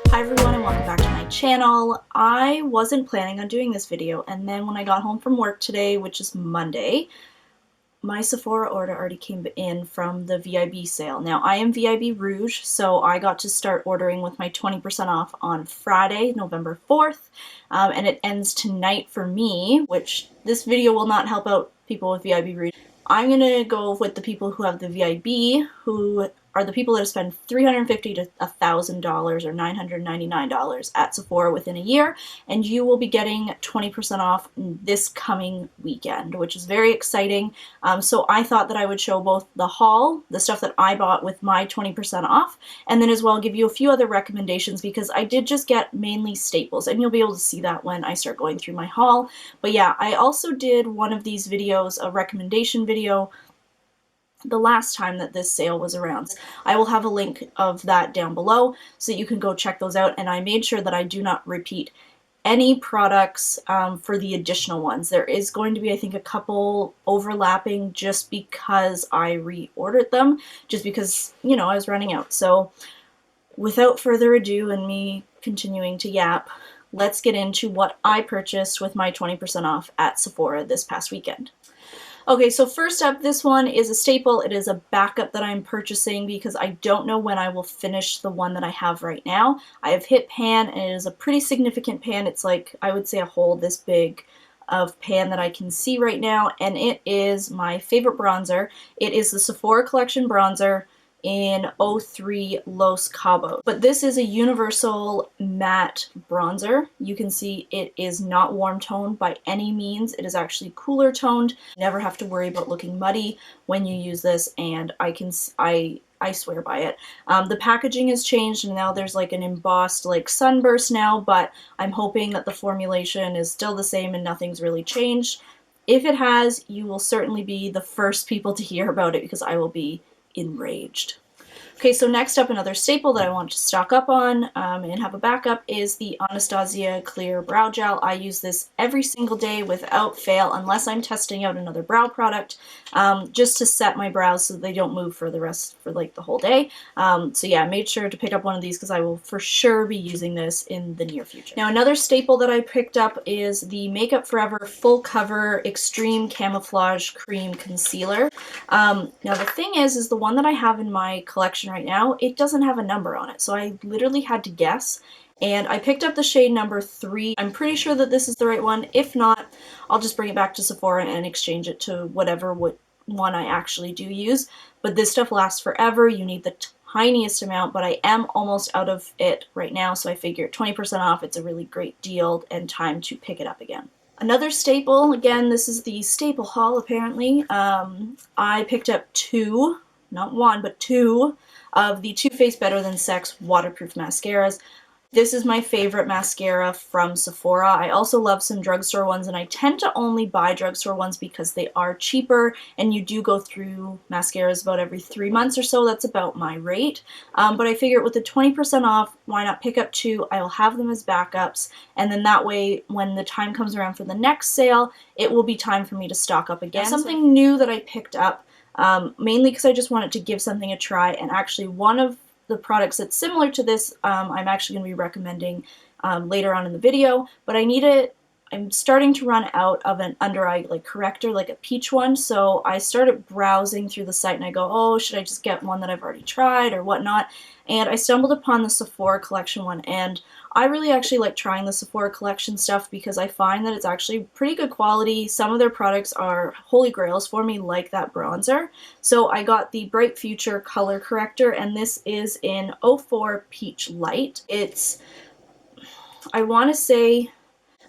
Hi everyone and welcome back to my channel. I wasn't planning on doing this video, and then when I got home from work today, which is Monday, my Sephora order already came in from the VIB sale. Now I am VIB Rouge, so I got to start ordering with my 20% off on Friday, November 4th, and it ends tonight for me, which this video will not help out people with VIB Rouge. I'm gonna go with the people who have the VIB, who are the people that have spent $350 to $1,000 or $999 at Sephora within a year, and you will be getting 20% off this coming weekend, which is very exciting. So I thought that I would show both the haul, the stuff that I bought with my 20% off, and then as well give you a few other recommendations because I did just get mainly staples, and you'll be able to see that when I start going through my haul. But yeah, I also did one of these videos, a recommendation video, the last time that this sale was around. I will have a link of that down below so that you can go check those out, and I made sure that I do not repeat any products for the additional ones. There is going to be, I think, a couple overlapping just because I reordered them, just because, you know, I was running out. So without further ado and me continuing to yap, let's get into what I purchased with my 20% off at Sephora this past weekend. Okay, so first up, this one is a staple. It is a backup that I'm purchasing because I don't know when I will finish the one that I have right now. I have hit pan, and it is a pretty significant pan. It's like, I would say, a hole this big of pan that I can see right now, and it is my favorite bronzer. It is the Sephora Collection bronzer in 03 Los Cabos. But this is a universal matte bronzer. You can see it is not warm toned by any means. It is actually cooler toned. You never have to worry about looking muddy when you use this, and I swear by it. The packaging has changed, and now there's like an embossed like sunburst now, but I'm hoping that the formulation is still the same and nothing's really changed. If it has, you will certainly be the first people to hear about it because I will be enraged. Okay, so next up, another staple that I want to stock up on and have a backup is the Anastasia Clear Brow Gel. I use this every single day without fail, unless I'm testing out another brow product, just to set my brows so they don't move for like the whole day. So yeah, I made sure to pick up one of these because I will for sure be using this in the near future. Now, another staple that I picked up is the Makeup Forever Full Cover Extreme Camouflage Cream Concealer. Now the thing is the one that I have in my collection right now, it doesn't have a number on it, so I literally had to guess, and I picked up the shade number 3. I'm pretty sure that this is the right one. If not, I'll just bring it back to Sephora and exchange it to whatever one I actually do use. But this stuff lasts forever. You need the tiniest amount, but I am almost out of it right now, so I figure 20% off, it's a really great deal and time to pick it up again. Another staple, again, this is the staple haul apparently. I picked up two, not one, but two of the Too Faced Better Than Sex waterproof mascaras. This is my favorite mascara from Sephora. I also love some drugstore ones, and I tend to only buy drugstore ones because they are cheaper, and you do go through mascaras about every 3 months or so. That's about my rate. But I figured with the 20% off, why not pick up two? I will have them as backups, and then that way, when the time comes around for the next sale, it will be time for me to stock up again. Something new that I picked up, mainly because I just wanted to give something a try, and actually one of the products that's similar to this I'm actually going to be recommending later on in the video, but I'm starting to run out of an under eye like corrector, like a peach one, so I started browsing through the site and I go, oh, should I just get one that I've already tried or whatnot, and I stumbled upon the Sephora Collection one, and I really actually like trying the Sephora Collection stuff because I find that it's actually pretty good quality. Some of their products are holy grails for me, like that bronzer. So I got the Bright Future color corrector, and this is in 04 Peach Light. It's, I want to say,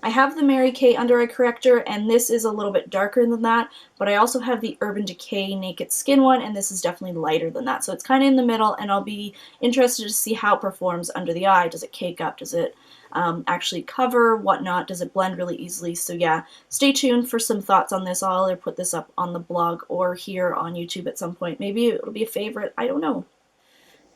I have the Mary Kay Under Eye Corrector, and this is a little bit darker than that, but I also have the Urban Decay Naked Skin one, and this is definitely lighter than that. So it's kind of in the middle, and I'll be interested to see how it performs under the eye. Does it cake up? Does it actually cover? Whatnot? Does it blend really easily? So yeah, stay tuned for some thoughts on this. I'll either put this up on the blog or here on YouTube at some point. Maybe it'll be a favorite. I don't know.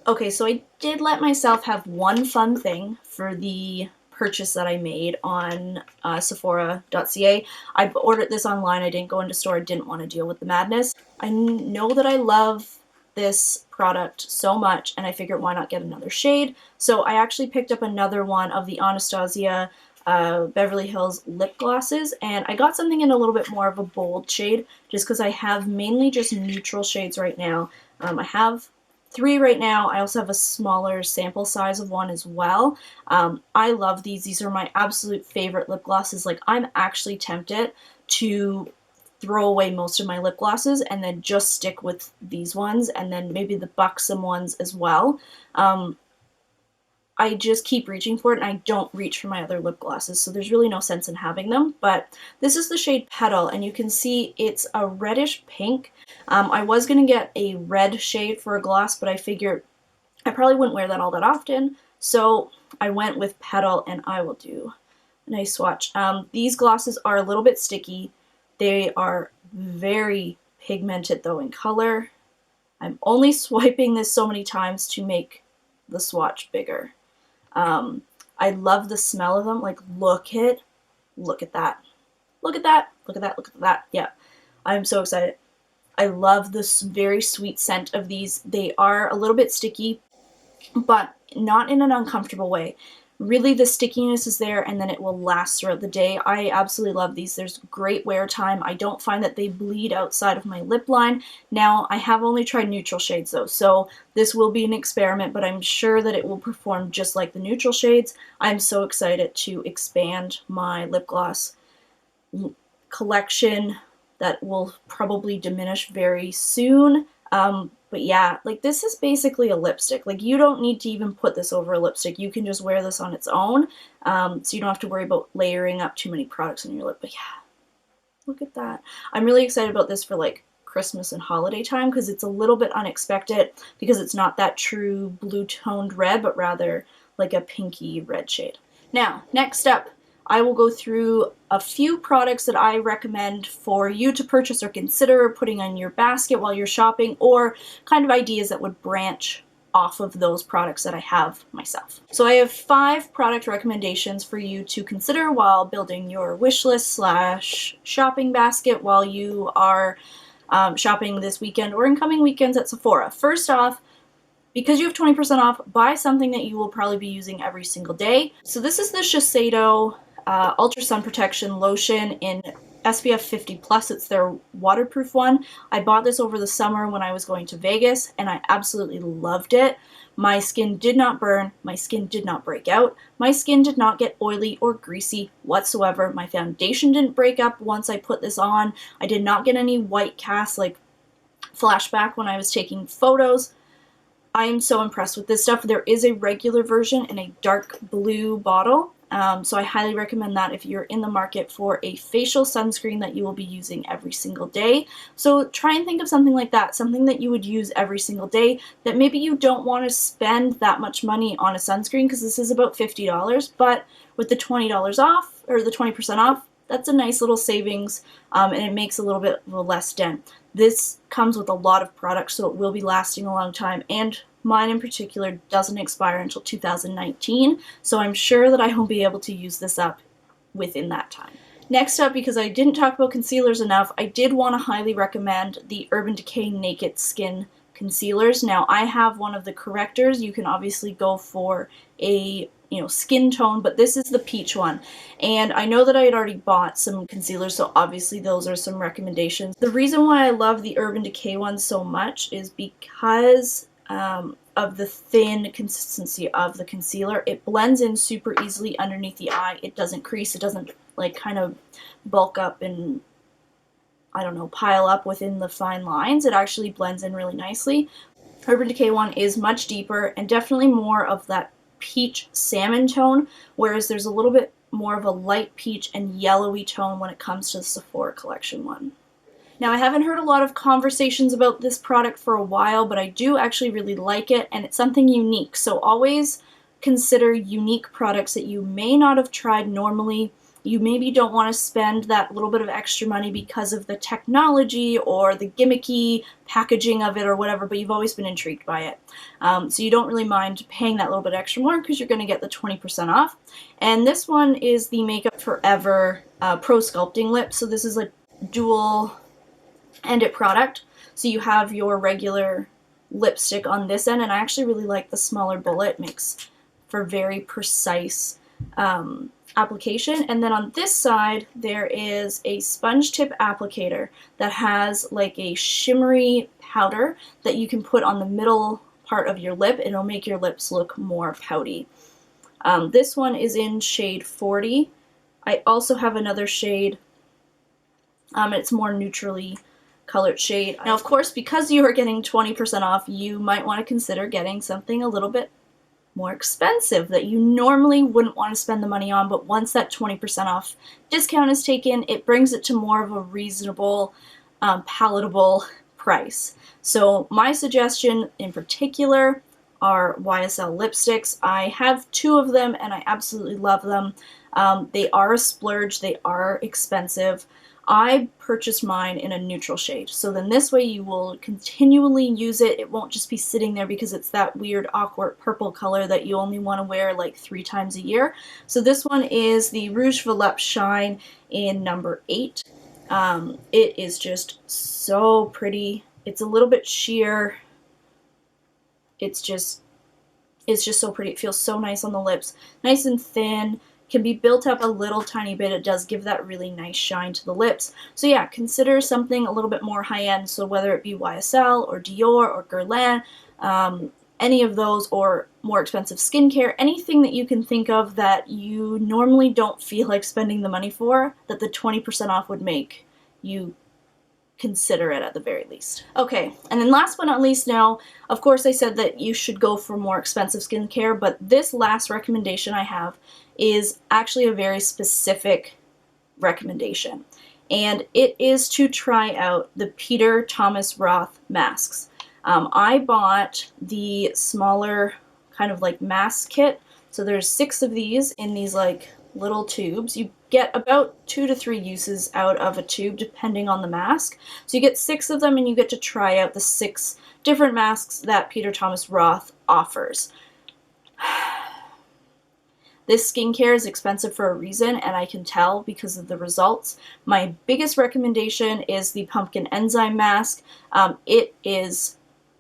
Okay, so I did let myself have one fun thing for the purchase that I made on Sephora.ca. I ordered this online. I didn't go into store. I didn't want to deal with the madness. I know that I love this product so much, and I figured why not get another shade. So I actually picked up another one of the Anastasia Beverly Hills lip glosses, and I got something in a little bit more of a bold shade just because I have mainly just neutral shades right now. I have 3 right now. I also have a smaller sample size of one as well. I love these. These are my absolute favorite lip glosses. Like, I'm actually tempted to throw away most of my lip glosses and then just stick with these ones, and then maybe the Buxom ones as well. I just keep reaching for it, and I don't reach for my other lip glosses, so there's really no sense in having them. But this is the shade Petal, and you can see it's a reddish pink. I was going to get a red shade for a gloss, but I figured I probably wouldn't wear that all that often, so I went with Petal, and I will do a nice swatch. These glosses are a little bit sticky. They are very pigmented, though, in color. I'm only swiping this so many times to make the swatch bigger. I love the smell of them. Like, look at that. Look at that. Look at that. Look at that. Yeah, I'm so excited. I love this very sweet scent of these. They are a little bit sticky, but not in an uncomfortable way. Really, the stickiness is there, and then it will last throughout the day. I absolutely love these. There's great wear time. I don't find that they bleed outside of my lip line. Now, I have only tried neutral shades, though, so this will be an experiment, but I'm sure that it will perform just like the neutral shades. I'm so excited to expand my lip gloss collection. That will probably diminish very soon. But yeah, like, this is basically a lipstick. Like, you don't need to even put this over a lipstick. You can just wear this on its own, so you don't have to worry about layering up too many products on your lip. But yeah, look at that. I'm really excited about this for, like, Christmas and holiday time, because it's a little bit unexpected, because it's not that true blue-toned red, but rather like a pinky red shade. Now, next up, I will go through a few products that I recommend for you to purchase or consider putting in your basket while you're shopping, or kind of ideas that would branch off of those products that I have myself. So I have 5 product recommendations for you to consider while building your wish list / shopping basket while you are shopping this weekend or in coming weekends at Sephora. First off, because you have 20% off, buy something that you will probably be using every single day. So this is the Shiseido Ultra Sun Protection Lotion in SPF 50+. It's their waterproof one. I bought this over the summer when I was going to Vegas, and I absolutely loved it. My skin did not burn. My skin did not break out. My skin did not get oily or greasy whatsoever. My foundation didn't break up once I put this on. I did not get any white cast, like, flashback when I was taking photos. I am so impressed with this stuff. There is a regular version in a dark blue bottle, so I highly recommend that if you're in the market for a facial sunscreen that you will be using every single day. So try and think of something like that, something that you would use every single day, that maybe you don't want to spend that much money on a sunscreen, because this is about $50, but with the $20 off, or the 20% off, that's a nice little savings, and it makes a little bit of a less dent. This comes with a lot of products, so it will be lasting a long time, and mine in particular doesn't expire until 2019, so I'm sure that I will be able to use this up within that time. Next up, because I didn't talk about concealers enough, I did want to highly recommend the Urban Decay Naked Skin concealers. Now, I have one of the correctors. You can obviously go for a skin tone, but this is the peach one. And I know that I had already bought some concealers, so obviously those are some recommendations. The reason why I love the Urban Decay one so much is because of the thin consistency of the concealer. It blends in super easily underneath the eye. It doesn't crease. It doesn't, like, kind of bulk up and, I don't know, pile up within the fine lines. It actually blends in really nicely. Urban Decay one is much deeper and definitely more of that peach salmon tone, whereas there's a little bit more of a light peach and yellowy tone when it comes to the Sephora collection one. Now, I haven't heard a lot of conversations about this product for a while, but I do actually really like it, and it's something unique. So always consider unique products that you may not have tried normally. You maybe don't want to spend that little bit of extra money because of the technology or the gimmicky packaging of it or whatever, but you've always been intrigued by it. So you don't really mind paying that little bit extra more because you're going to get the 20% off. And this one is the Makeup Forever Pro Sculpting Lip. So this is a dual-ended product. So you have your regular lipstick on this end, and I actually really like the smaller bullet. It makes for very precise application. And then on this side there is a sponge tip applicator that has like a shimmery powder that you can put on the middle part of your lip, and it'll make your lips look more pouty. This one is in shade 40. I also have another shade, it's more neutrally colored shade. Now of course, because you are getting 20% off, you might want to consider getting something a little bit more expensive that you normally wouldn't want to spend the money on, but once that 20% off discount is taken, it brings it to more of a reasonable, palatable price. So my suggestion in particular are YSL lipsticks. I have 2 of them and I absolutely love them. They are a splurge, they are expensive. I purchased mine in a neutral shade, so then this way you will continually use it. It won't just be sitting there because it's that weird awkward purple color that you only want to wear like 3 times a year. So this one is the Rouge Volupte Shine in number 8. It is just so pretty. It's a little bit sheer. It's just so pretty. It feels so nice on the lips, nice and thin. Can be built up a little tiny bit. It does give that really nice shine to the lips. So yeah, consider something a little bit more high-end, so whether it be YSL or Dior or Guerlain, any of those, or more expensive skincare, anything that you can think of that you normally don't feel like spending the money for, that the 20% off would make you consider it at the very least. Okay, and then last but not least now, of course I said that you should go for more expensive skincare, but this last recommendation I have is actually a very specific recommendation. And it is to try out the Peter Thomas Roth masks. I bought the smaller kind of like mask kit. So there's 6 of these in these like little tubes. You get about 2 to 3 uses out of a tube depending on the mask. So you get 6 of them and you get to try out the 6 different masks that Peter Thomas Roth offers. This skincare is expensive for a reason, and I can tell because of the results. My biggest recommendation is the Pumpkin Enzyme Mask. It is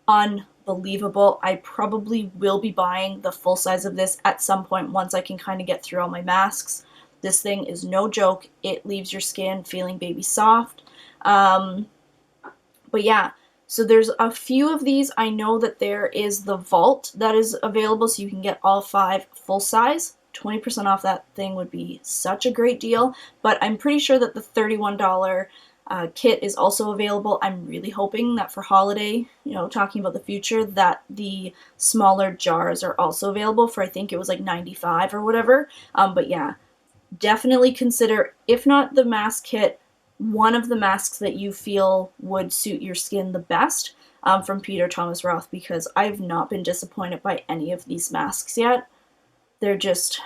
unbelievable. I probably will be buying the full size of this at some point once I can kind of get through all my masks. This thing is no joke. It leaves your skin feeling baby soft. But yeah, so there's a few of these. I know that there is the Vault that is available, so you can get all 5 full size. 20% off that thing would be such a great deal, but I'm pretty sure that the $31 kit is also available. I'm really hoping that for holiday, you know, talking about the future, that the smaller jars are also available for, I think it was like $95 or whatever. But yeah, definitely consider, if not the mask kit, one of the masks that you feel would suit your skin the best from Peter Thomas Roth, because I've not been disappointed by any of these masks yet. They're just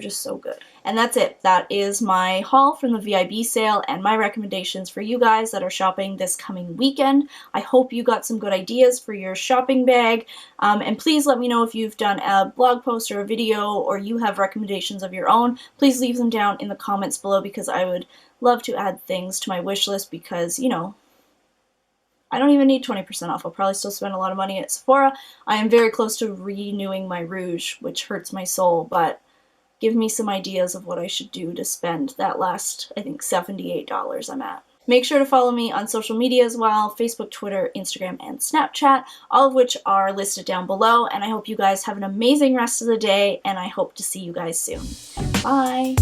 so good. And that's it. That is my haul from the VIB sale and my recommendations for you guys that are shopping this coming weekend. I hope you got some good ideas for your shopping bag. And please let me know if you've done a blog post or a video, or you have recommendations of your own. Please leave them down in the comments below, because I would love to add things to my wish list, because, you know, I don't even need 20% off. I'll probably still spend a lot of money at Sephora. I am very close to renewing my rouge, which hurts my soul, but give me some ideas of what I should do to spend that last, I think, $78 I'm at. Make sure to follow me on social media as well, Facebook, Twitter, Instagram, and Snapchat, all of which are listed down below, and I hope you guys have an amazing rest of the day, and I hope to see you guys soon. Bye!